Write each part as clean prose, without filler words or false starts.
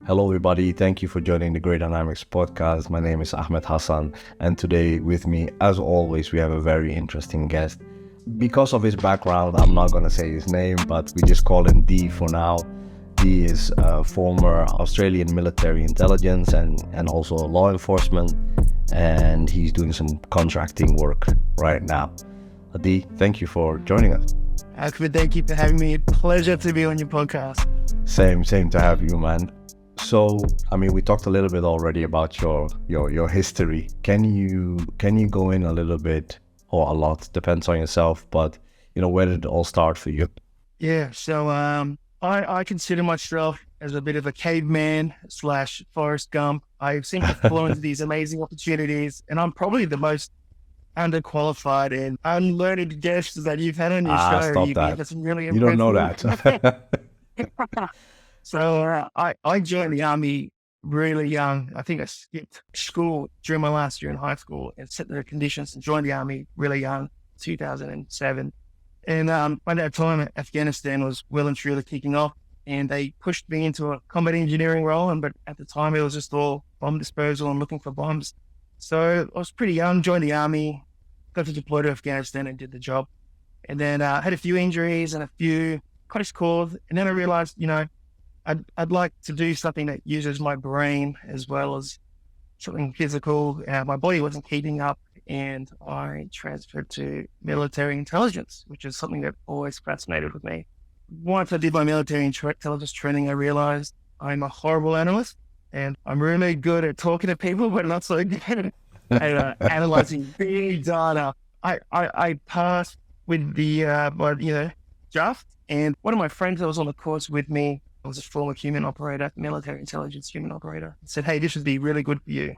Hello, everybody. Thank you for joining the Great Dynamics podcast. My name is Ahmed Hassan, and today with me, as always, we have a very interesting guest. Because of his background, I'm not going to say his name, but we just call him D for now. D is a former Australian military intelligence and also law enforcement, and he's doing some contracting work right now. D, thank you for joining us. Ahmed, thank you for having me. Pleasure to be on your podcast. Same to have you, man. So, we talked a little bit already about your history. Can you go in a little bit or a lot, depends on yourself, but where did it all start for you? Yeah, so I consider myself as a bit of a caveman / Forrest Gump. I seem to fall into these amazing opportunities, and I'm probably the most underqualified and unlearned guest that you've had on your show. Stop that. Some really you don't know that. So I joined the Army really young. I think I skipped school during my last year in high school and set the conditions and joined the Army really young, 2007. And by that time, Afghanistan was well and truly kicking off, and they pushed me into a combat engineering role. But at the time, it was just all bomb disposal and looking for bombs. So I was pretty young, joined the Army, got to deploy to Afghanistan and did the job. And then had a few injuries and a few close calls. And then I realized, I'd like to do something that uses my brain as well as something physical. My body wasn't keeping up, and I transferred to military intelligence, which is something that always fascinated with me. Once I did my military intelligence training, I realized I'm a horrible analyst, and I'm really good at talking to people, but not so good at analyzing big data. I passed with the draft, and one of my friends that was on the course with me was a former human operator, military intelligence human operator, said, "Hey, this would be really good for you."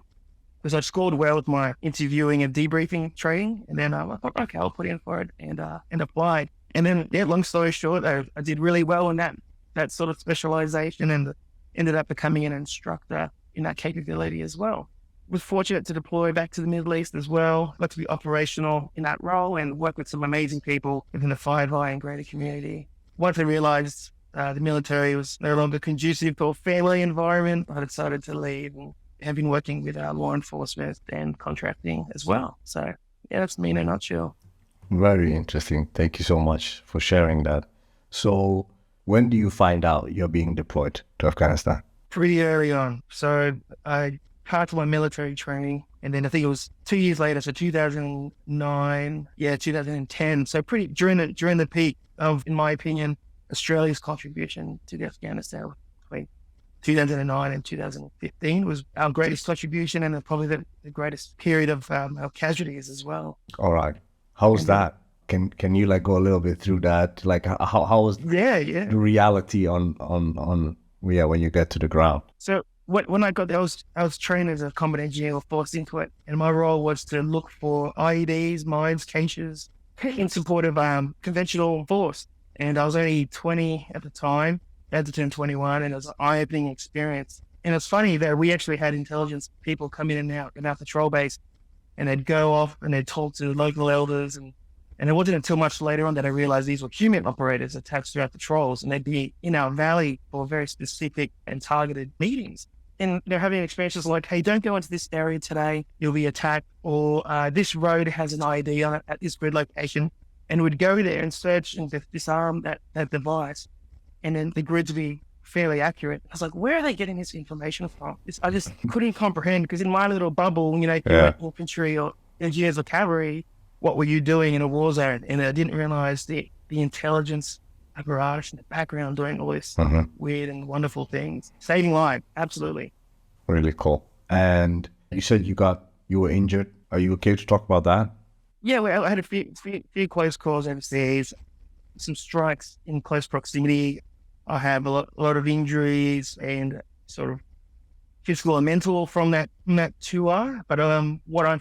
Because I scored well with my interviewing and debriefing training. And then I thought, okay, I'll put in for it and applied. And then, long story short, I did really well in that sort of specialization and ended up becoming an instructor in that capability as well. Was fortunate to deploy back to the Middle East as well, got to be operational in that role and work with some amazing people within the Five Eye and greater community. Once I realized the military was no longer conducive to a family environment, I decided to leave and have been working with law enforcement and contracting as well. So yeah, that's me in a nutshell. Very interesting. Thank you so much for sharing that. So when do you find out you're being deployed to Afghanistan? Pretty early on. So I passed my military training, and then I think it was 2 years later, so 2009, 2010. So pretty during the peak of, in my opinion, Australia's contribution to Afghanistan between 2009 and 2015 was our greatest contribution, and probably the greatest period of our casualties as well. All right. How was that? Can you go a little bit through that? Like how was the reality on when you get to the ground? So when I got there, I was trained as a combat engineer or forced into it, and my role was to look for IEDs, mines, caches in support of conventional force. And I was only 20 at the time. I had to turn 21, and it was an eye-opening experience. And it's funny that we actually had intelligence people come in and out in our patrol base, and they'd go off and they'd talk to local elders. And it wasn't until much later on that I realized these were human operators attached to our patrols, and they'd be in our valley for very specific and targeted meetings. And they're having experiences like, hey, don't go into this area today, you'll be attacked, or this road has an IED on it at this grid location. And we'd go there and search and disarm that device. And then the grids would be fairly accurate. I was like, where are they getting this information from? I just couldn't comprehend, because in my little bubble, if you're like infantry or engineers or cavalry, what were you doing in a war zone? And I didn't realize the intelligence apparatus in the background doing all this weird and wonderful things. Saving lives, absolutely. Really cool. And you said you were injured. Are you okay to talk about that? Yeah, I had a few close calls overseas, some strikes in close proximity. I have a lot of injuries and sort of physical and mental from that tour. But what I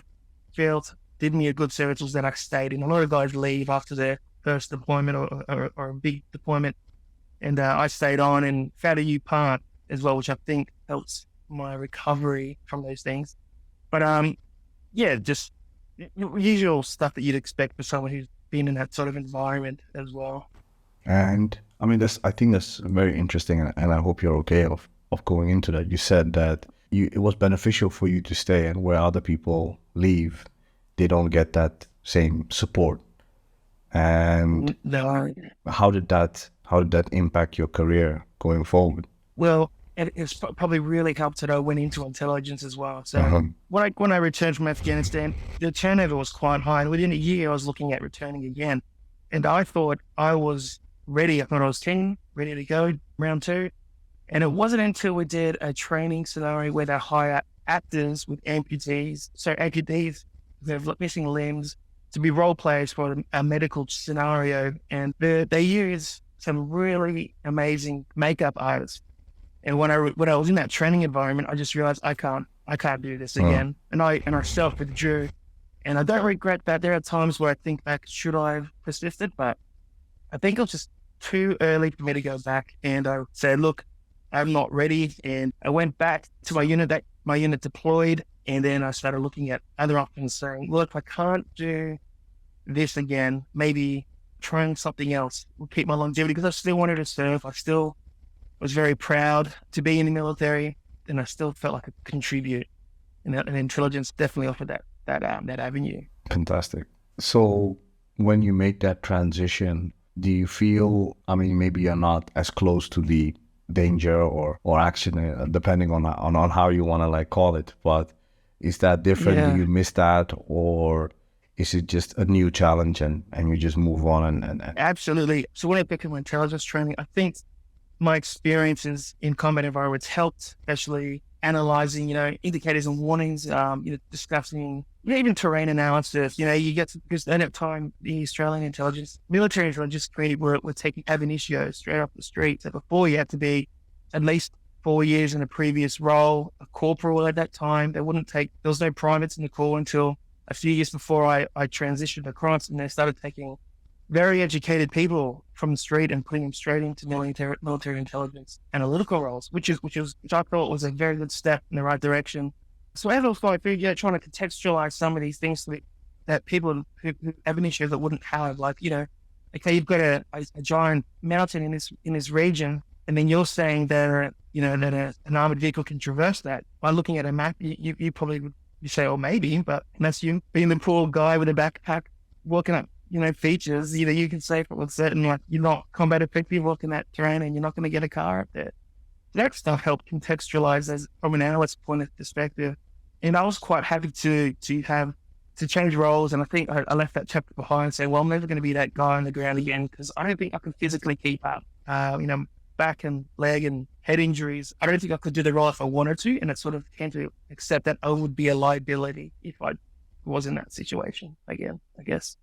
felt did me a good service was that I stayed in. A lot of guys leave after their first deployment or a big deployment, and I stayed on and found a new part as well, which I think helps my recovery from those things. But just usual stuff that you'd expect for someone who's been in that sort of environment as well. And I think that's very interesting, and I hope you're okay of of going into that, you said that it was beneficial for you to stay, and where other people leave, they don't get that same support. And No. how did that impact your career going forward? Well, it's probably really helped that I went into intelligence as well. So Uh-huh. when I returned from Afghanistan, the turnover was quite high. And within a year, I was looking at returning again. And I thought I was ready. I thought I was keen, ready to go, round two. And it wasn't until we did a training scenario where they hire actors with amputees who have missing limbs, to be role players for a medical scenario. And they use some really amazing makeup artists. And when I was in that training environment, I just realized I can't do this again. And I self withdrew. And I don't regret that. There are times where I think back, should I have persisted? But I think it was just too early for me to go back. And I said, look, I'm not ready. And I went back to my unit deployed. And then I started looking at other options, saying, look, I can't do this again. Maybe trying something else will keep my longevity, because I still wanted to serve. I still was very proud to be in the military, and I still felt like I could contribute. And intelligence definitely offered that avenue. Fantastic. So when you make that transition, do you feel, I mean, maybe you're not as close to the danger or action, depending on how you want to like call it, but is that different? Yeah. Do you miss that, or is it just a new challenge and you just move on and Absolutely. So when I became intelligence training, I think my experiences in combat environments helped, especially analyzing, indicators and warnings, discussing, even terrain analysis. You get to, because at that time, the Australian military intelligence community were taking ab initio straight off the street. So before, you had to be at least 4 years in a previous role, a corporal at that time. There was no privates in the Corps until a few years before I transitioned across, and they started taking very educated people from the street and putting them straight into military intelligence analytical roles, which I thought was a very good step in the right direction. So as I was going through, trying to contextualize some of these things that people who have an issue that wouldn't have, like, okay, you've got a giant mountain in this region, and then you're saying that an armored vehicle can traverse that. By looking at a map, you probably would say, oh, maybe, but that's you being the poor guy with a backpack walking up features. Either you can say for certain, like, you're not combat effective walking that terrain and you're not going to get a car up there. That stuff helped contextualize as from an analyst point of perspective. And I was quite happy to change roles. And I think I left that chapter behind saying, well, I'm never going to be that guy on the ground again, because I don't think I can physically keep up. Back and leg and head injuries. I don't think I could do the role if I wanted to. And it sort of came to accept that I would be a liability if I was in that situation again, I guess.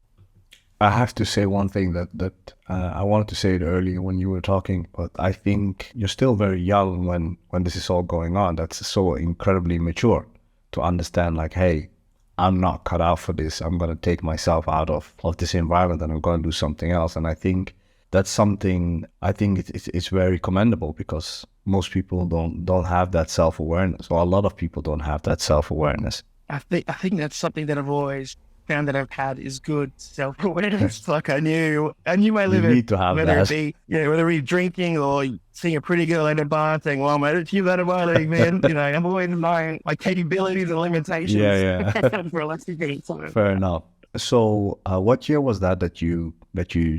I have to say one thing that I wanted to say it earlier when you were talking, but I think you're still very young when this is all going on. That's so incredibly mature to understand, like, hey, I'm not cut out for this. I'm going to take myself out of this environment and I'm going to do something else. And I think that's something, I think it's very commendable, because most people don't have that self-awareness, or a lot of people don't have that self-awareness. I think that's something that I've always found that I've had is good self-awareness. Like I knew my limit. You need to have whether that. it be, whether it be drinking or seeing a pretty girl in a bar saying, well, mate, it's you out of my league, man. I'm always knowing my capabilities and limitations. Yeah. For a lesson game. Fair enough. So what year was that you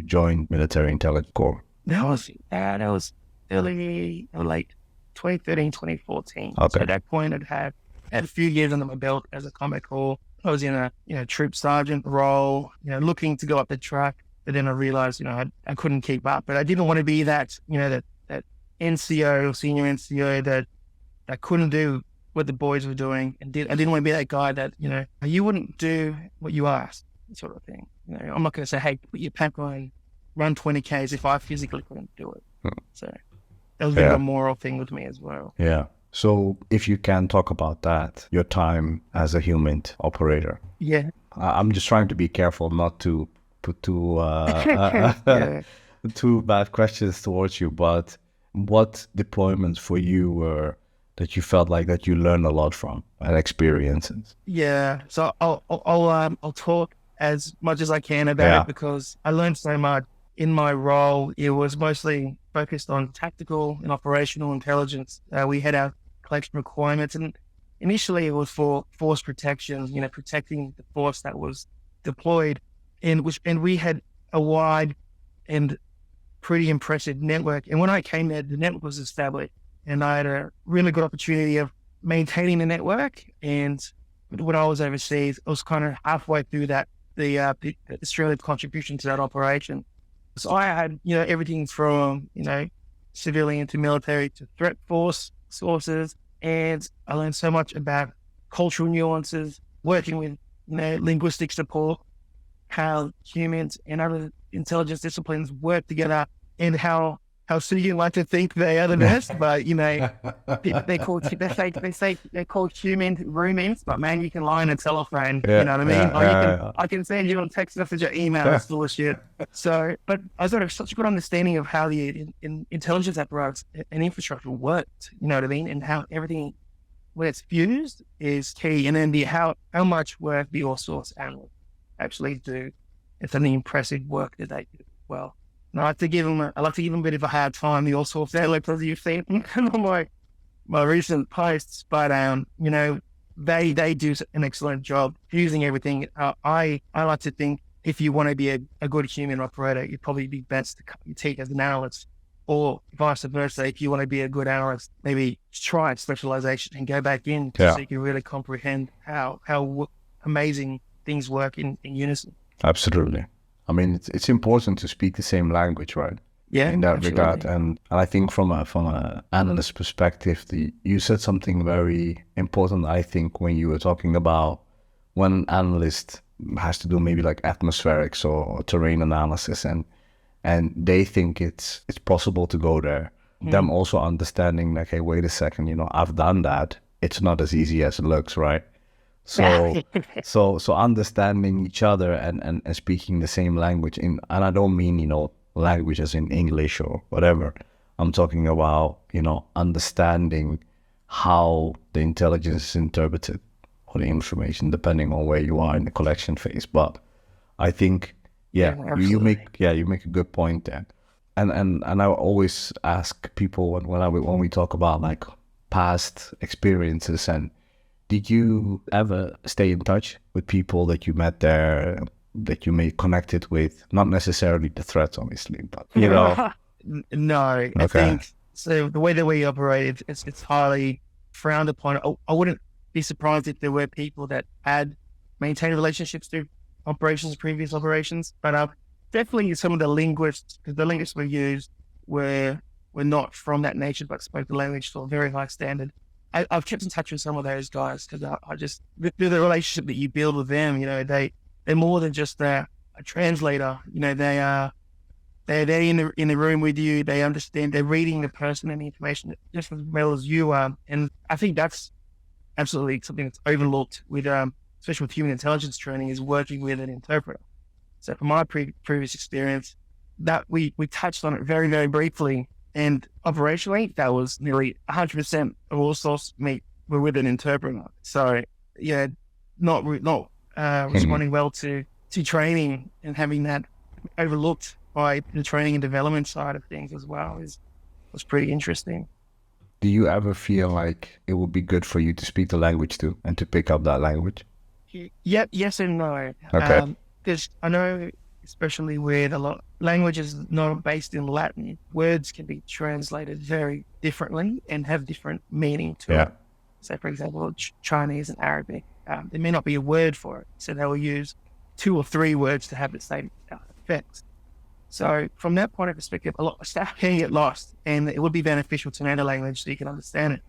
joined Military Intelligence Corps? That was early, like 2013, 2014. Okay. So at that point, I'd had a few years under my belt as a combat corps. I was in a troop sergeant role, looking to go up the track. But then I realized, I couldn't keep up. But I didn't want to be that, that NCO, senior NCO that couldn't do what the boys were doing. And I didn't want to be that guy that, you wouldn't do what you asked, sort of thing. I'm not going to say, hey, put your pack on, run 20 Ks if I physically couldn't do it. So that was a bit of a moral thing with me as well. Yeah. So if you can talk about that, your time as a HUMINT operator. Yeah. I'm just trying to be careful not to put too bad questions towards you, but what deployments for you were that you felt like that you learned a lot from and experiences? Yeah. So I'll talk as much as I can about it, because I learned so much in my role. It was mostly focused on tactical and operational intelligence. We had our collection requirements, and initially it was for force protection, protecting the force that was deployed, and we had a wide and pretty impressive network. And when I came there, the network was established, and I had a really good opportunity of maintaining the network. And when I was overseas, I was kind of halfway through that, the Australia's contribution to that operation. So I had, everything from, civilian to military to threat force sources. And I learned so much about cultural nuances, working with, linguistic support, how humans and other intelligence disciplines work together, and how you like to think they are the best, but they're called human roommates, but man, you can lie on a telephone. You know what I mean? I can send you a text message or email. That's bullshit. So, but I got such a good understanding of how the intelligence apparatus and infrastructure worked. You know what I mean? And how everything, when it's fused, is key. And then how much work the all source analysts actually do. It's an impressive work that they do well. And I like to give them a bit of a hard time, the all sorts of analysts, as you've seen on my recent posts, but they do an excellent job using everything. I like to think if you want to be a good human operator, you'd probably be best to cut your teeth as an analyst, or vice versa. If you want to be a good analyst, maybe try specialization and go back in so you can really comprehend how amazing things work in unison. Absolutely. I mean, it's important to speak the same language, right? Yeah, in that absolutely. regard. And I think from a analyst perspective, you said something very important, I think, when you were talking about when an analyst has to do maybe like atmospherics or terrain analysis, and they think it's possible to go there. Them also understanding like, hey, wait a second, I've done that. It's not as easy as it looks, right? So understanding each other and speaking the same language, and I don't mean, language as in English or whatever. I'm talking about, understanding how the intelligence is interpreted or the information, depending on where you are in the collection phase. But I think, you make a good point there. And I always ask people when we talk about like past experiences, and did you ever stay in touch with people that you met there, that you made connected with? Not necessarily the threats, obviously, but No, Okay. I think so. The way that we operate, it's highly frowned upon. I wouldn't be surprised if there were people that had maintained relationships through previous operations, but definitely some of the linguists, because the linguists we used were not from that nation, but spoke the language to a very high standard. I've kept in touch with some of those guys because I just, through the relationship that you build with them, they're more than just a translator. They're in the room with you. They understand. They're reading the person and the information just as well as you are. And I think that's absolutely something that's overlooked with, especially with human intelligence training, is working with an interpreter. So from my previous experience, that we touched on it very, very briefly. And operationally, that was nearly 100% of all source meet were with an interpreter. So not responding well to training and having that overlooked by the training and development side of things as well was pretty interesting. Do you ever feel like it would be good for you to speak the language too and to pick up that language? Yes and no. Okay. Because I know, especially with a lot languages not based in Latin, words can be translated very differently and have different meaning to it. So, for example, Chinese and Arabic, there may not be a word for it, so they will use 2 or 3 words to have the same effect. So, from that point of perspective, a lot of staff can get lost, and it would be beneficial to know the language so you can understand it.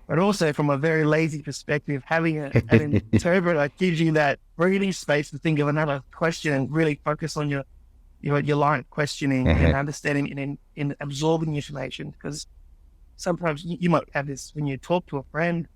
But also, from a very lazy perspective, having an interpreter gives you that breathing space to think of another question and really focus on your line of questioning and understanding and in absorbing information. Because sometimes you might have this when you talk to a friend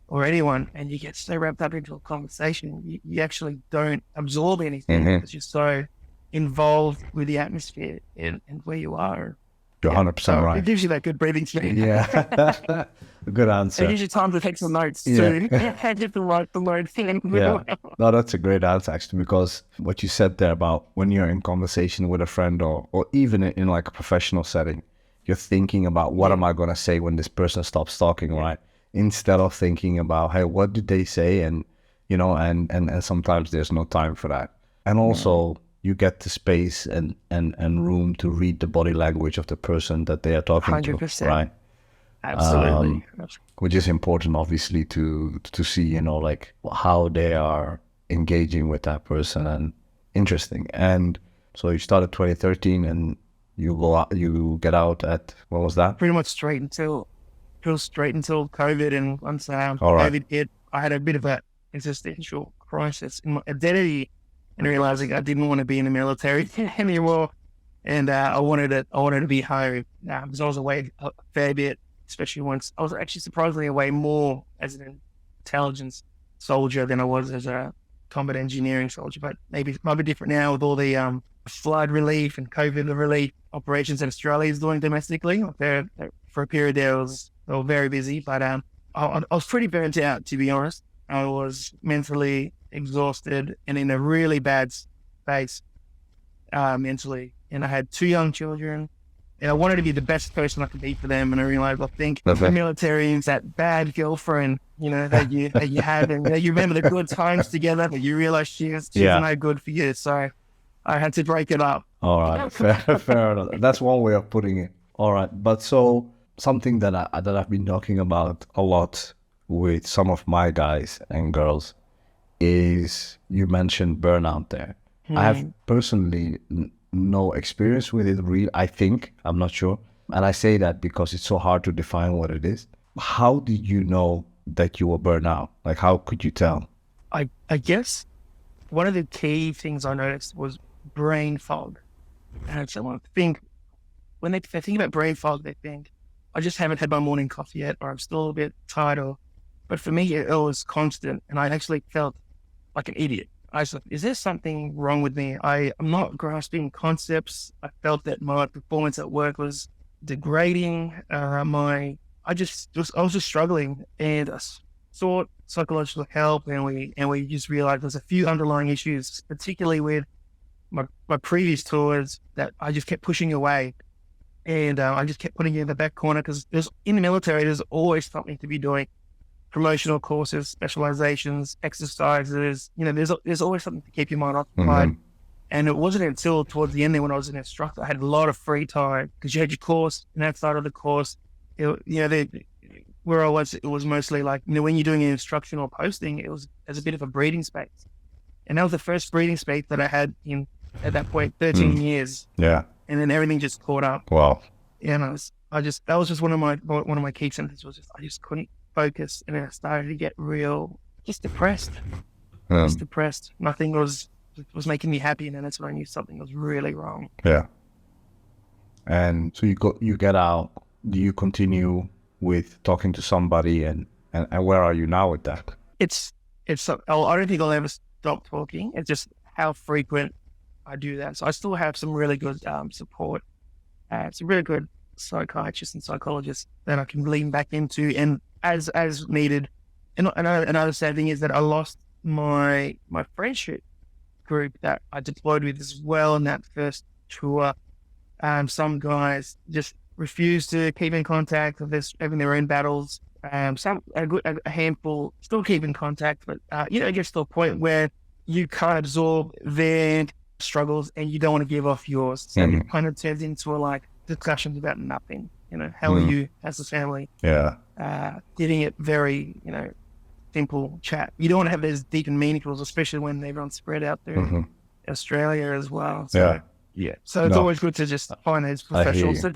or anyone and you get so wrapped up into a conversation, you actually don't absorb anything because you're so involved with the atmosphere and where you are. You're 100% right. It gives you that good breathing space. Yeah. Good answer. It gives you time to take some notes too. Just to write the notes. Yeah. No, that's a great answer actually, because what you said there about when you're in conversation with a friend or even in like a professional setting, you're thinking about what am I going to say when this person stops talking, right? Instead of thinking about, hey, what did they say? And, and sometimes there's no time for that. And also you get the space and room to read the body language of the person that they are talking 100%. to, right? Absolutely. Which is important, obviously, to see, like how they are engaging with that person. And interesting. And so you started 2013 and you go out, you get out at, what was that? Pretty much straight until COVID. And once All right. COVID hit, I had a bit of an existential crisis in my identity and realizing I didn't want to be in the military anymore. And I wanted to be home because I was away a fair bit, especially once I was actually surprisingly away more as an intelligence soldier than I was as a combat engineering soldier. But maybe it might be different now with all the flood relief and COVID relief operations that Australia is doing domestically. For a period there, they were very busy, but I was pretty burnt out, to be honest. I was mentally exhausted and in a really bad space mentally. And I had 2 young children, and I wanted to be the best person I could be for them. And I realized, I think the military is that bad girlfriend, that you have, and you remember the good times together, but you realize she's no good for you. So I had to break it up. All right, fair enough. That's one way of putting it. All right, but so something that I've been talking about a lot with some of my guys and girls is you mentioned burnout there. I have personally no experience with it, I think. I'm not sure. And I say that because it's so hard to define what it is. How did you know that you were burnt out? Like, how could you tell? I guess one of the key things I noticed was brain fog. And someone when they think about brain fog, they think, I just haven't had my morning coffee yet, or I'm still a bit tired. But for me, it was constant. And I actually felt like an idiot. I was like, is there something wrong with me? I'm not grasping concepts. I felt that my performance at work was degrading. I was just struggling, and I sought psychological help, and we just realized there's a few underlying issues, particularly with my previous tours, that I just kept pushing away. And I just kept putting it in the back corner because in the military, there's always something to be doing. Promotional courses, specializations, exercises, there's always something to keep your mind occupied. And it wasn't until towards the end there when I was an instructor, I had a lot of free time because you had your course, and outside of the course, where I was, it was mostly like, when you're doing an instructional posting, it was as a bit of a breathing space. And that was the first breathing space that I had in, at that point, 13 years. Yeah. And then everything just caught up. Wow. And that was just one of my key symptoms was I just couldn't focus, and then I started to get just depressed. Just depressed. Nothing was making me happy, and then that's when I knew something was really wrong. Yeah. And so you get out. Do you continue with talking to somebody, and where are you now with that? I don't think I'll ever stop talking. It's just how frequent I do that. So I still have some really good support, some really good psychiatrists and psychologists that I can lean back into, and as needed. And another sad thing is that I lost my friendship group that I deployed with as well in that first tour. Some guys just refused to keep in contact of this, having their own battles. A handful still keep in contact, but it gets to a point where you can't absorb their struggles and you don't want to give off yours. So it kind of turns into discussions about nothing. How are you as a family? Yeah. Getting it very, simple chat. You don't want to have those deep and meaningful, especially when everyone's spread out there in Australia as well. So, yeah. So it's always good to just find those professionals. I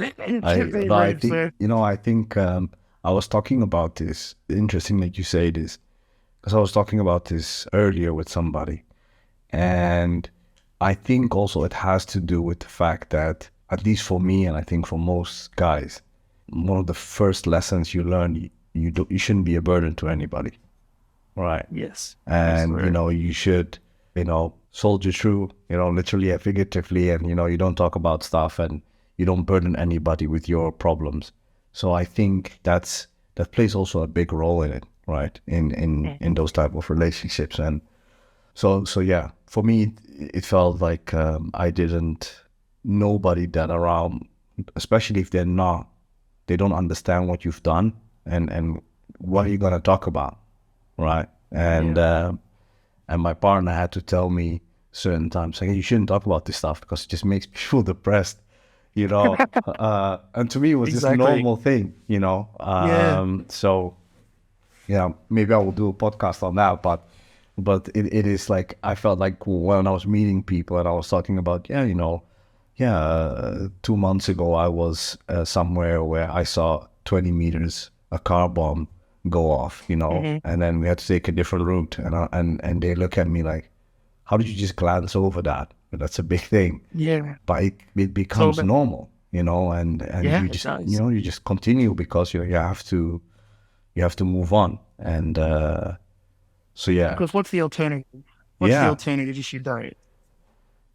think I was talking about this. Interesting that you say this, because I was talking about this earlier with somebody, and I think also it has to do with the fact that, at least for me, and I think for most guys, one of the first lessons you learn, you shouldn't be a burden to anybody, right? Yes. And you should, soldier through, literally and figuratively, and you don't talk about stuff, and you don't burden anybody with your problems. So I think that plays also a big role in it, right? In those type of relationships. And so yeah, for me, it felt like nobody that around, especially if they're not they don't understand what you've done and what you're gonna talk about, right? And my partner had to tell me certain times, like, you shouldn't talk about this stuff because it just makes me feel depressed, you know. And to me, it was just a normal thing, you know. So yeah, maybe I will do a podcast on that, but it is like, I felt like when I was meeting people and I was talking about, 2 months ago I was somewhere where I saw 20 meters a car bomb go off, you know, and then we had to take a different route, and they look at me like, how did you just glance over that? That's a big thing. Yeah. But it becomes normal, you know, and you just, you know, you just continue because you have to move on. And so yeah. Because what's the alternative? What's the alternative if you don't?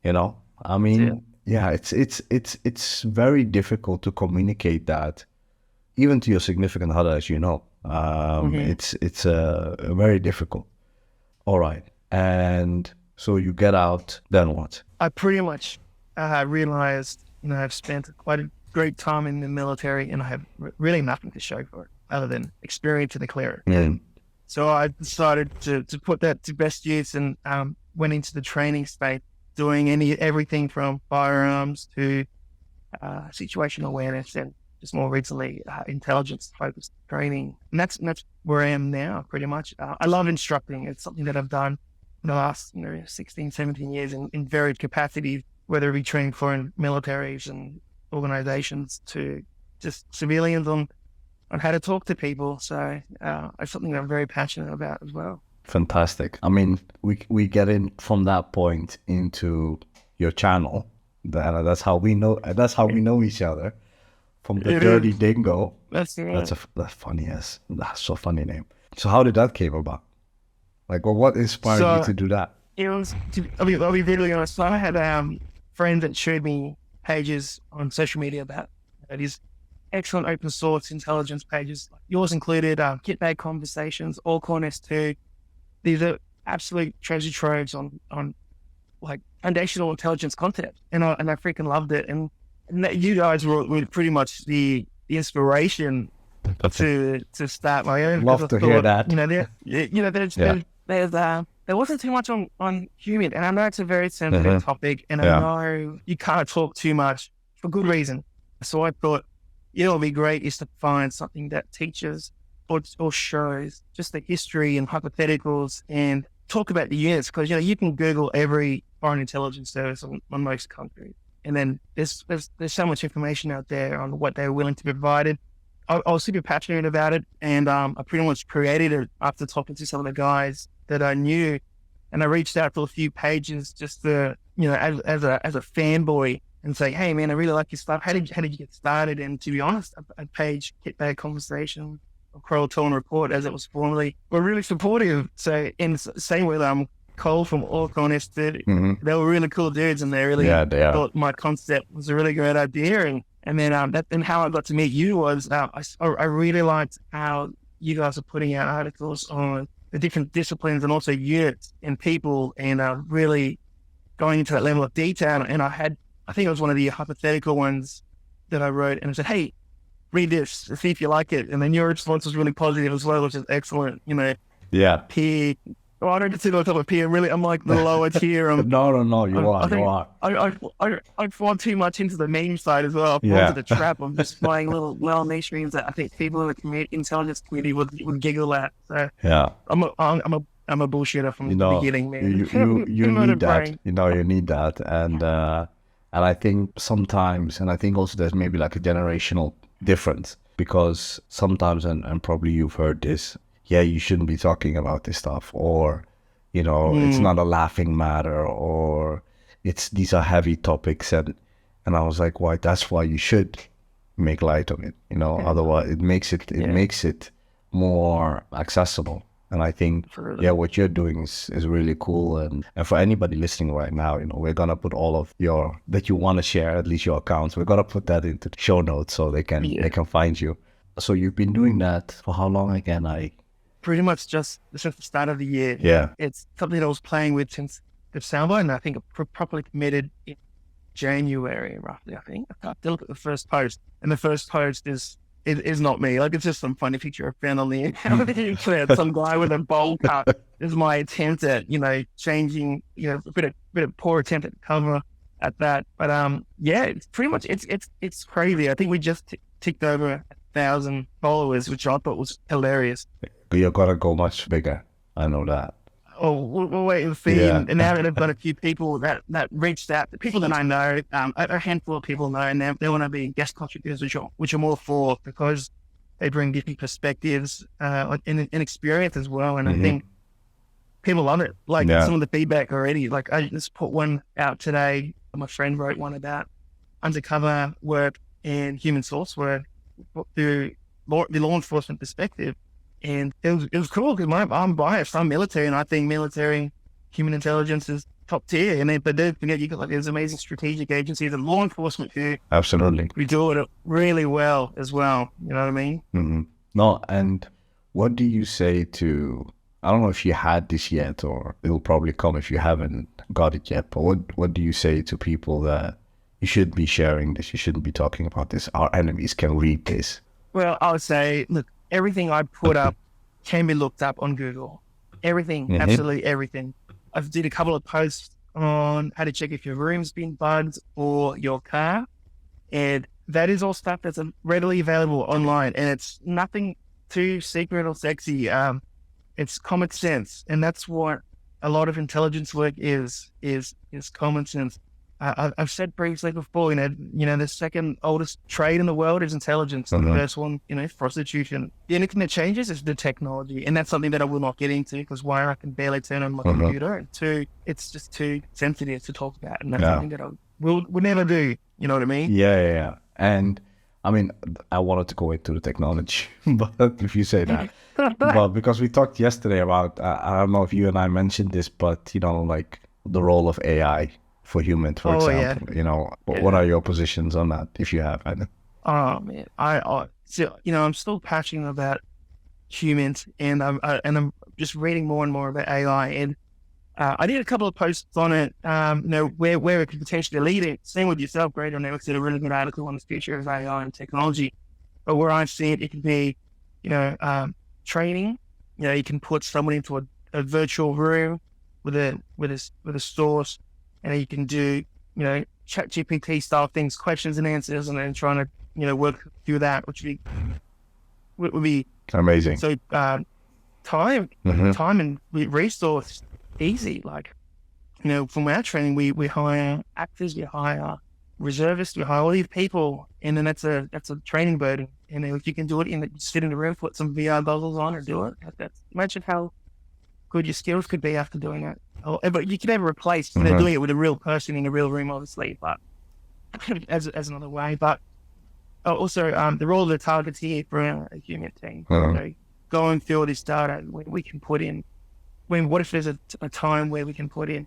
You know, I mean, it's very difficult to communicate that even to your significant other, as you know. It's very difficult. All right. And so you get out, then what? I pretty much realized, you know, I've spent quite a great time in the military and I have really nothing to show for it other than experience in the clear. So I decided to put that to best use and went into the training space, doing everything from firearms to situational awareness and just more recently intelligence-focused training. And that's where I am now, pretty much. I love instructing. It's something that I've done in the last 16, 17 years in varied capacities, whether it be training foreign militaries and organizations to just civilians on how to talk to people. So it's something that I'm very passionate about as well. Fantastic. I mean, we get in from that point into your channel. That's how we know. That's how we know each other. From the Dirty Dingo. That's so funny name. So how did that came about? Like, well, what inspired you to do that? It was, I'll be really honest. So I had friends that showed me pages on social media about these excellent open source intelligence pages, like yours included, Kitbag Conversations, Alcorn S2. These are absolute treasure troves on like foundational intelligence content, and I freaking loved it. And you guys were pretty much the inspiration to start my own. Love to hear that. There wasn't too much on HUMINT, and I know it's a very sensitive topic, and I know you can't talk too much for good reason. So I thought, what would be great is to find something that teaches or shows just the history and hypotheticals and talk about the units, because you can Google every foreign intelligence service on most countries, and then there's so much information out there on what they're willing to provide. I was super passionate about it, and I pretty much created it after talking to some of the guys that I knew, and I reached out to a few pages just to, as a fanboy, and say, hey man, I really like your stuff. How did you get started? And to be honest, a page, Kitbag Conversation, or Coral Torn Report, as it was formerly, were really supportive. So in the same way that Cole from Alcorn S2, they were really cool dudes, and they really thought my concept was a really great idea. And then and how I got to meet you was I really liked how you guys are putting out articles on the different disciplines and also units and people, and really going into that level of detail. And I think it was one of the hypothetical ones that I wrote, and I said, hey, read this, see if you like it. And then your response was really positive as well, which is excellent. Peer. Oh, I don't consider myself a peer, really. I'm like the lower tier. No, you are. I fall too much into the meme side as well. I fall into the trap of just playing little niche streams that I think people in the intelligence community would giggle at. So I'm a bullshitter from the beginning, man. You need that. You need that. And I think sometimes, and I think also there's maybe like a generational difference, because sometimes, and probably you've heard this, you shouldn't be talking about this stuff, or, it's not a laughing matter, or these are heavy topics. And I was like, why? That's why you should make light of it, otherwise it makes it more accessible. And I think, what you're doing is really cool. And for anybody listening right now, we're going to put all of that you want to share, at least your accounts. We're going to put that into the show notes so they can find you. So you've been doing that for how long again? Pretty much just since the start of the year. Yeah. It's something that I was playing with since December, and I think I properly committed in January, roughly, I think. I look at the first post, and the first post is is not me. Like, it's just some funny picture I found on the internet. Some guy with a bowl cut is my attempt at, changing, a bit of poor attempt at cover at that. But yeah, it's pretty much it's crazy. I think we just ticked over 1,000 followers, which I thought was hilarious. You're gonna go much bigger. I know that. Oh, we'll wait and see. Yeah. And now that I've got a few people that reached out, the people that I know, a handful of people know, and they want to be guest contributors, which are more for, because they bring different perspectives and experience as well. And I think people love it. Like some of the feedback already. Like, I just put one out today. My friend wrote one about undercover work and human source work through the law enforcement perspective. And it was cool because I'm biased. I'm military, and I think military human intelligence is top tier. But don't forget, you got like these amazing strategic agencies and law enforcement who do it really well as well. You know what I mean? Mm-hmm. No, and what do you say to? I don't know if you had this yet, or it'll probably come if you haven't got it yet. But what do you say to people that you shouldn't be sharing this? You shouldn't be talking about this. Our enemies can read this. Well, I would say, look, everything I put up can be looked up on Google. Everything, absolutely everything. I did a couple of posts on how to check if your room's been bugged or your car. And that is all stuff that's readily available online. And it's nothing too secret or sexy. It's common sense. And that's what a lot of intelligence work is common sense. I've said previously before, the second oldest trade in the world is intelligence. The first one, is prostitution. The only thing that changes is the technology. And that's something that I will not get into, because one, I can barely turn on my computer, and two, it's just too sensitive to talk about. And that's something that I would never do. You know what I mean? Yeah. And I mean, I wanted to go into the technology, but if you say that, but because we talked yesterday about, I don't know if you and I mentioned this, but like the role of AI for humans, for example, what are your positions on that, if you have? Oh man, I'm still passionate about humans, and I'm just reading more and more about AI, and I did a couple of posts on it, where it could potentially lead it. Same with yourself, Great on Networks did a really good article on the future of AI and technology, but where I see it can be, training. You can put someone into a virtual room with a source, and you can do, chat GPT style things, questions and answers, and then trying to, work through that, which would be amazing. So, time and resource easy. Like, from our training, we hire actors, we hire reservists, we hire all these people, and then that's a training burden. And if you can do it sit in the room, put some VR goggles on and do it. Imagine how good your skills could be after doing it. But you can never replace doing it with a real person in a real room, obviously, but as another way. But also the role of the targets here for a human team, going through all this data, we can put in, what if there's a time where we can put in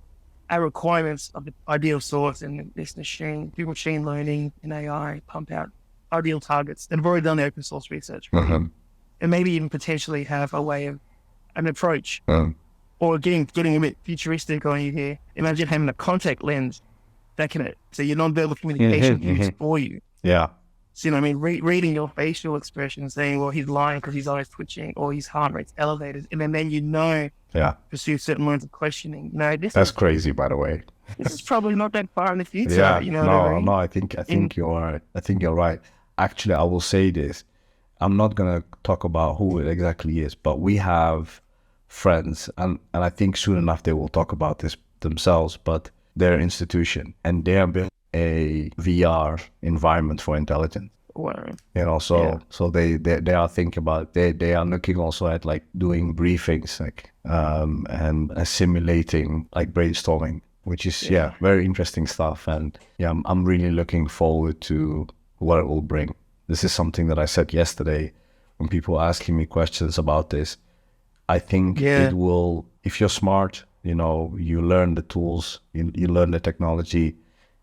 our requirements of the ideal source, and this machine, through machine learning and AI, pump out ideal targets that have already done the open source research, and maybe even potentially have a way of an approach, or getting a bit futuristic on you here. Imagine having a contact lens that can, so your non-verbal communication used for you. Yeah. So, reading your facial expression and saying, well, he's lying because his eyes twitching or his heart rate's elevated. And then pursue certain lines of questioning. That's crazy, by the way. This is probably not that far in the future. Yeah. I think you're right. Actually, I will say this. I'm not going to talk about who it exactly is, but we have friends, and I think soon enough they will talk about this themselves, but their institution, and they are building a VR environment for intelligence. Wow. So they are thinking about, they are looking also at like doing briefings, like and simulating, like brainstorming, which is very interesting stuff. And I'm really looking forward to what it will bring. This is something that I said yesterday when people were asking me questions about this. I think it will, if you're smart, you learn the tools, you learn the technology,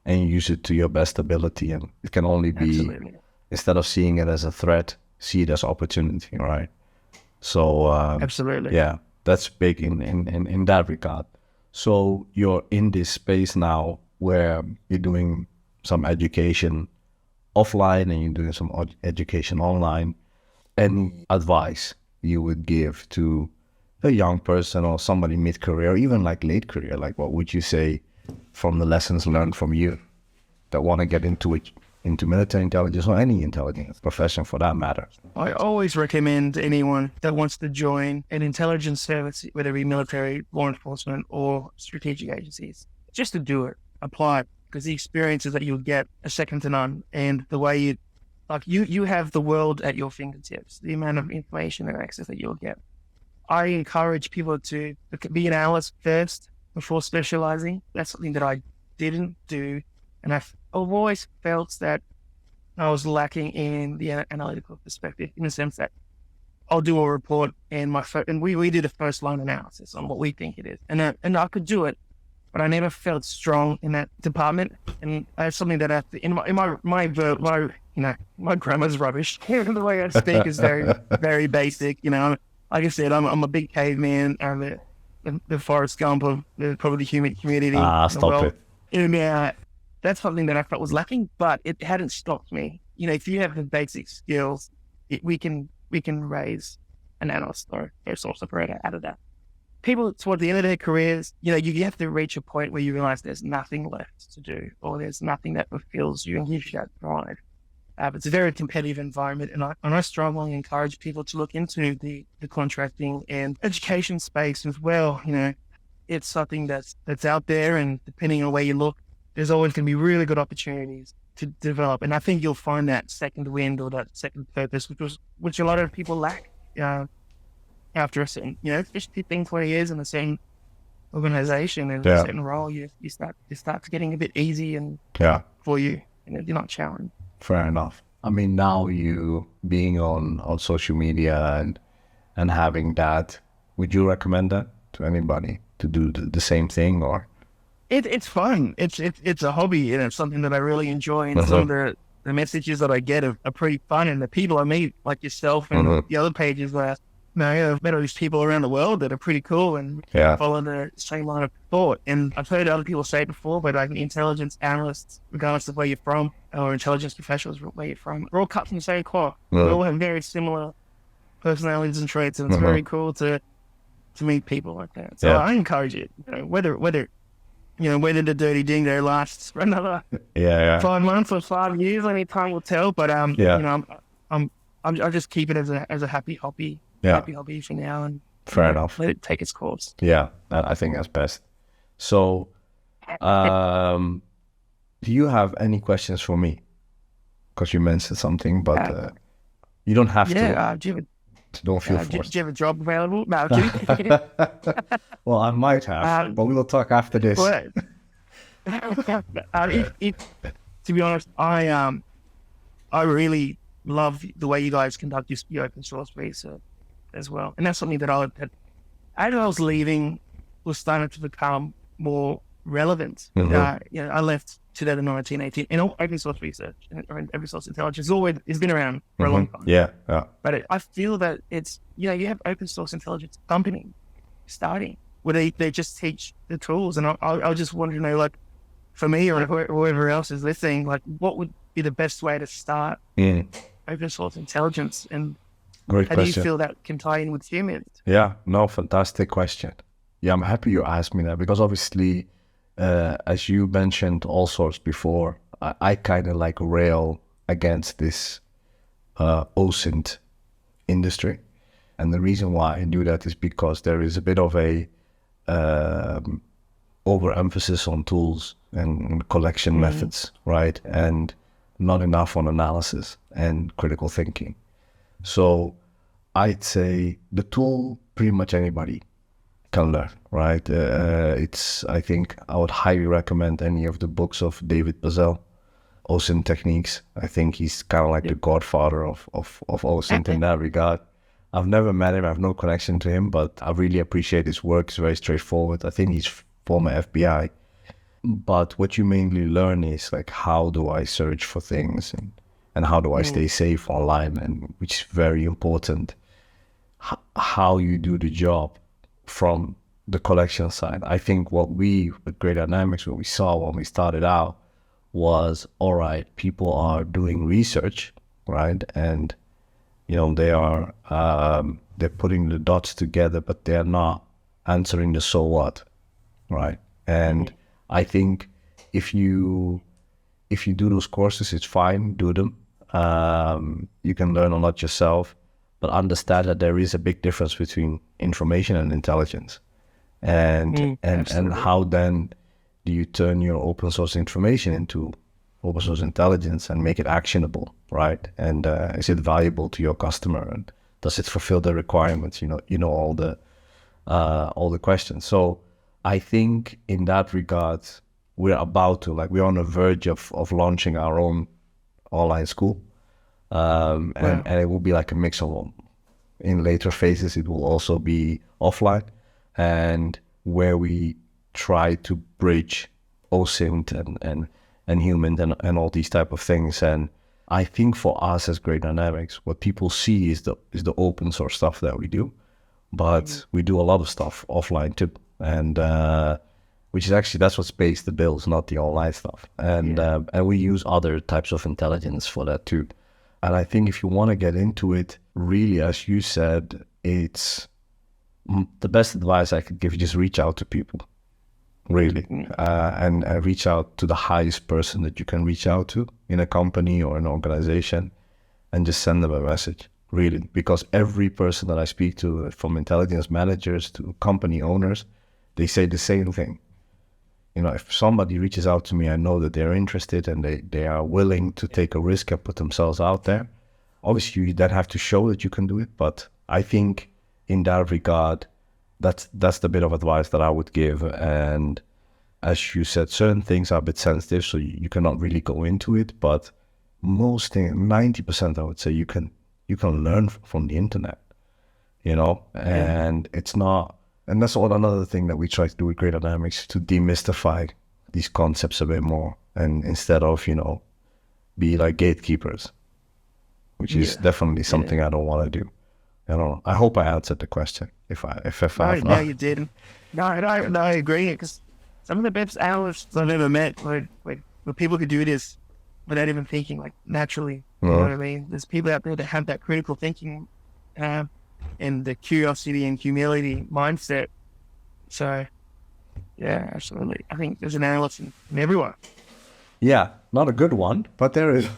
and you use it to your best ability. And it can only be, instead of seeing it as a threat, see it as opportunity, right? So, absolutely. Yeah, that's big in that regard. So you're in this space now where you're doing some education offline and you're doing some education online, any advice you would give to a young person or somebody mid-career, or even like late career? Like, what would you say from the lessons learned from you that want to get into it, into military intelligence or any intelligence profession for that matter? I always recommend anyone that wants to join an intelligence service, whether it be military, law enforcement, or strategic agencies, just to do it, apply it, because the experiences that you'll get are second to none. And the way you have the world at your fingertips, the amount of information and access that you'll get. I encourage people to be an analyst first before specializing. That's something that I didn't do. And I've always felt that I was lacking in the analytical perspective, in the sense that I'll do a report and we did a first line analysis on what we think it is. And I could do it, but I never felt strong in that department. And that's something that my grammar's rubbish. The way I speak is very, very basic. Like I said, I'm a big caveman. I'm the Forrest Gump of probably the human community. Stop it. And that's something that I felt was lacking, but it hadn't stopped me. If you have the basic skills, we can raise an analyst or a source operator out of that. People toward the end of their careers, you have to reach a point where you realize there's nothing left to do, or there's nothing that fulfills you and gives you that drive. It's a very competitive environment, and I strongly encourage people to look into the contracting and education space as well. It's something that's out there, and depending on where you look, there's always going to be really good opportunities to develop. And I think you'll find that second wind or that second purpose, which a lot of people lack after a certain, 15, 20 years in the same organization and a certain role, you start getting a bit easy and for you, and you're not challenged. Fair enough. I mean, now you being on social media and having that, would you recommend that to anybody to do the same thing, or? It's fun. It's a hobby, and it's something that I really enjoy. And some of the messages that I get are pretty fun, and the people I meet, like yourself and the other pages where I've met all these people around the world that are pretty cool and follow the same line of thought. And I've heard other people say it before, but like intelligence analysts, regardless of where you're from, or intelligence professionals, where you're from, we're all cut from the same cloth. We all have very similar personalities and traits, and it's very cool to meet people like that. So I encourage it. Whether the dirty dingo lasts for another 5 months or 5 years, only time will tell. But I'll just keep it as a happy hobby. Happy hobby for now, and fair enough. Let it take its course. Yeah, I think that's best. So, do you have any questions for me? Because you mentioned something, but you don't have to. Don't feel forced. Do you have a job available? No, well, I might have, but we will talk after this. To be honest, I really love the way you guys conduct your open source research as well, and that's something that as I was leaving, was starting to become more relevant. I left 2019, 18, and open source research and open source intelligence has been around for a long time. Yeah. But I feel that it's, you have open source intelligence company starting where they just teach the tools, and I just want to know, like, for me or whoever else is listening, like, what would be the best way to start open source intelligence, and great how question. do you feel that can tie in with humans? Yeah, no, fantastic question. Yeah, I'm happy you asked me that, because obviously, as you mentioned all sorts before, I kind of like rail against this OSINT industry. And the reason why I do that is because there is a bit of a overemphasis on tools and collection methods, right? And not enough on analysis and critical thinking. So I'd say the tool, pretty much anybody can learn, right? I think I would highly recommend any of the books of David Bazell, OSINT techniques. I think he's kind of like the godfather of OSINT in that regard. I've never met him, I have no connection to him, but I really appreciate his work. It's very straightforward. I think he's former FBI. But what you mainly learn is, like, how do I search for things, and how do I stay safe online, and which is very important. How you do the job from the collection side. I think what we, with Great Dynamics, what we saw when we started out, was, all right, people are doing research, right? And, they're putting the dots together, but they're not answering the so what, right? And I think if you do those courses, it's fine, do them. You can learn a lot yourself, but understand that there is a big difference between information and intelligence. And how then do you turn your open source information into open source intelligence and make it actionable, right? And is it valuable to your customer, and does it fulfill the requirements? All the questions. So I think in that regard, we're on the verge of launching our own online school, and it will be like a mix of them. In later phases, it will also be offline, and where we try to bridge OSINT and HUMINT and all these type of things. And I think for us as Great Dynamics, what people see is the open source stuff that we do, but we do a lot of stuff offline too, and which is actually, that's what pays the bills, not the online stuff. And we use other types of intelligence for that too. And I think if you want to get into it, really, as you said, it's the best advice I could give you, just reach out to people, really, and reach out to the highest person that you can reach out to in a company or an organization, and just send them a message, really. Because every person that I speak to, from intelligence managers to company owners, they say the same thing. If somebody reaches out to me, I know that they're interested and they are willing to take a risk and put themselves out there. Obviously, you then have to show that you can do it. But I think in that regard, that's the bit of advice that I would give. And as you said, certain things are a bit sensitive, so you cannot really go into it. But most things, 90%, I would say, you can learn from the internet, and it's not. And that's another thing that we try to do with Great Dynamics, to demystify these concepts a bit more, and instead of, be like gatekeepers, which is definitely something I don't want to do. I hope I answered the question. If No, you didn't. No, I agree. Because some of the best analysts I've ever met, where people could do this without even thinking, like, naturally. You know what I mean? There's people out there that have that critical thinking, and the curiosity and humility mindset. So, yeah, absolutely. I think there's an analyst in everyone. Yeah, not a good one, but there is.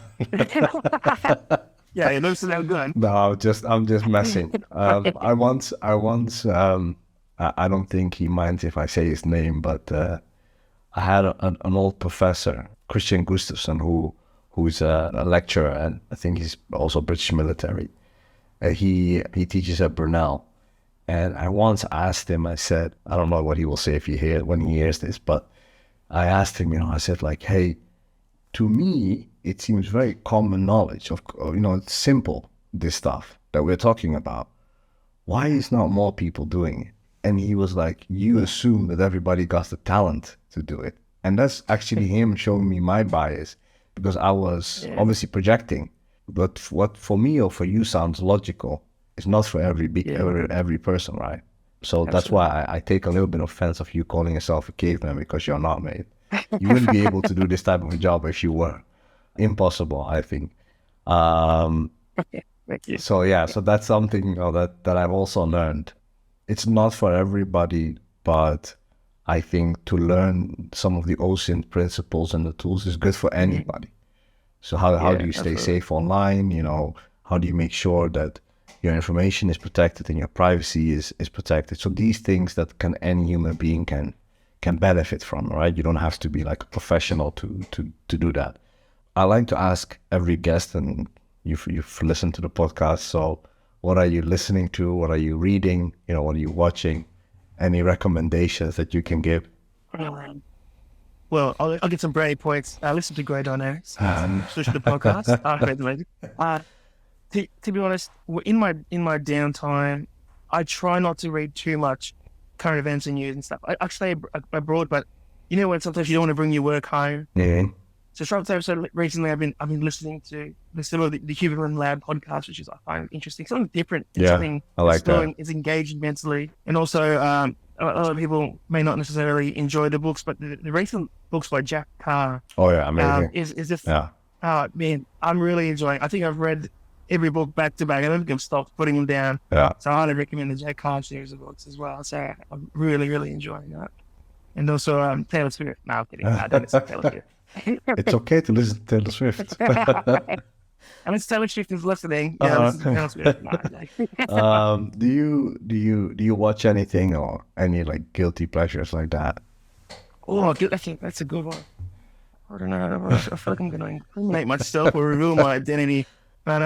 Yeah, it looks so good. No, I'm just messing. I once, I don't think he minds if I say his name, but I had an old professor, Christian Gustafsson, who's a lecturer, and I think he's also British military. He teaches at Brunel, and I once asked him. I said, I don't know what he will say when he hears this, but I asked him. I said, like, hey, to me, it seems very common knowledge of, it's simple, this stuff that we're talking about. Why is not more people doing it? And he was like, you assume that everybody got the talent to do it. And that's actually him showing me my bias, because I was obviously projecting. But what for me or for you sounds logical is not for every person, right? So that's why I take a little bit of offense of you calling yourself a caveman, because you're not, mate. You wouldn't be able to do this type of a job if you were. Impossible, I think. Thank you. So so that's something that I've also learned. It's not for everybody, but I think to learn some of the OSINT principles and the tools is good for anybody. So how do you stay safe online? How do you make sure that your information is protected and your privacy is protected? So these things that any human being can benefit from, right? You don't have to be like a professional to do that. I like to ask every guest, and you've listened to the podcast, so what are you listening to? What are you reading? What are you watching? Any recommendations that you can give? Well, I'll get some brownie points. I listen to Great Dynamics, switch to the podcast. To be honest, in my downtime, I try not to read too much current events and news and stuff. I stay abroad, but when sometimes you don't want to bring your work home. Yeah. So recently I've been listening to some of the Human Lab podcast, which I find interesting. Something different. Yeah, I like that. It's engaging mentally, and also a lot of people may not necessarily enjoy the books, but the recent books by Jack Carr Oh yeah, amazing. is just, Yeah. oh man, I'm really enjoying. I think I've read every book back to back. I don't think I've stopped putting them down. Yeah. So I highly recommend the Jack Carr series of books as well. So I'm really, really enjoying that. And also Taylor Swift. No, I'm kidding. I don't listen to Taylor Swift. It's okay to listen to Taylor Swift. Unless Taylor Swift is listening. Yeah, listen to Taylor Swift. No. Do you watch anything or any like guilty pleasures like that? Oh, I think that's a good one. I don't know. I feel like I'm going to incriminate myself or reveal my identity. But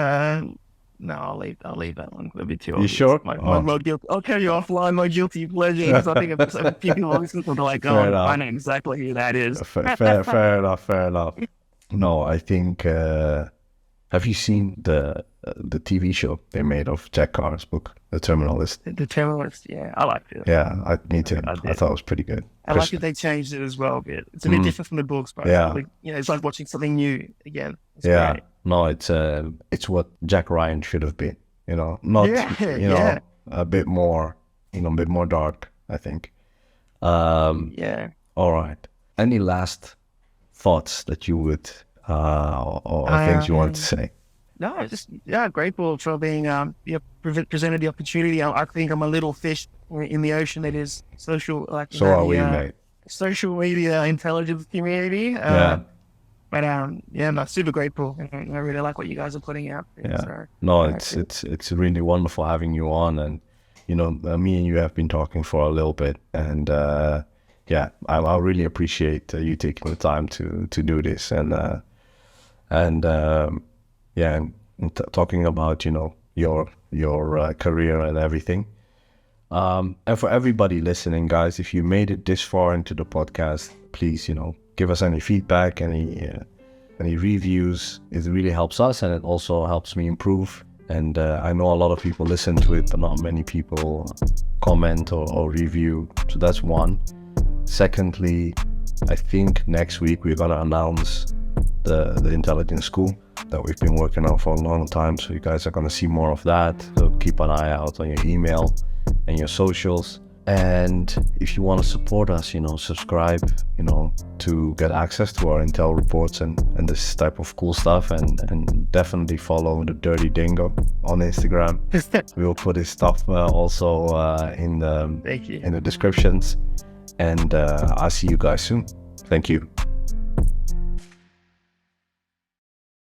no, I'll leave that one. It'll be too obvious. You sure? My guilty. I'll tell you offline my guilty pleasure because I think if a few people listen to it, they're like, Fair oh, enough. I know exactly who that is. Fair enough. No, I think. Have you seen the TV show they made of Jack Carr's book, The Terminalist? The Terminalist, yeah, I liked it. Yeah, me too. I thought it was pretty good. I like that they changed it as well a bit. It's a bit different from the books, but Yeah. like, it's like watching something new again. It's Yeah, great. no, it's what Jack Ryan should have been. Not Yeah. a bit more, a bit more dark. I think. Yeah. All right. Any last thoughts that you would, or things you want to say? No, just grateful for being presented the opportunity. I think I'm a little fish in the ocean that is social, like So are we, mate. social media intelligence community. But I'm super grateful, and I really like what you guys are putting out. Yeah. So, No, it's really wonderful having you on, and me and you have been talking for a little bit, and I really appreciate you taking the time to do this, and talking about your career and everything. And for everybody listening, guys, if you made it this far into the podcast, please give us any feedback, any reviews. It really helps us, and it also helps me improve. And I know a lot of people listen to it, but not many people comment or review. So that's one. Secondly, I think next week we're gonna announce the intelligence school that we've been working on for a long time. So you guys are gonna see more of that. So keep an eye out on your email and your socials. And if you want to support us, subscribe, to get access to our intel reports and this type of cool stuff, and definitely follow the Dirty Dingo on Instagram. We will put his stuff also in the descriptions. And I'll see you guys soon. Thank you.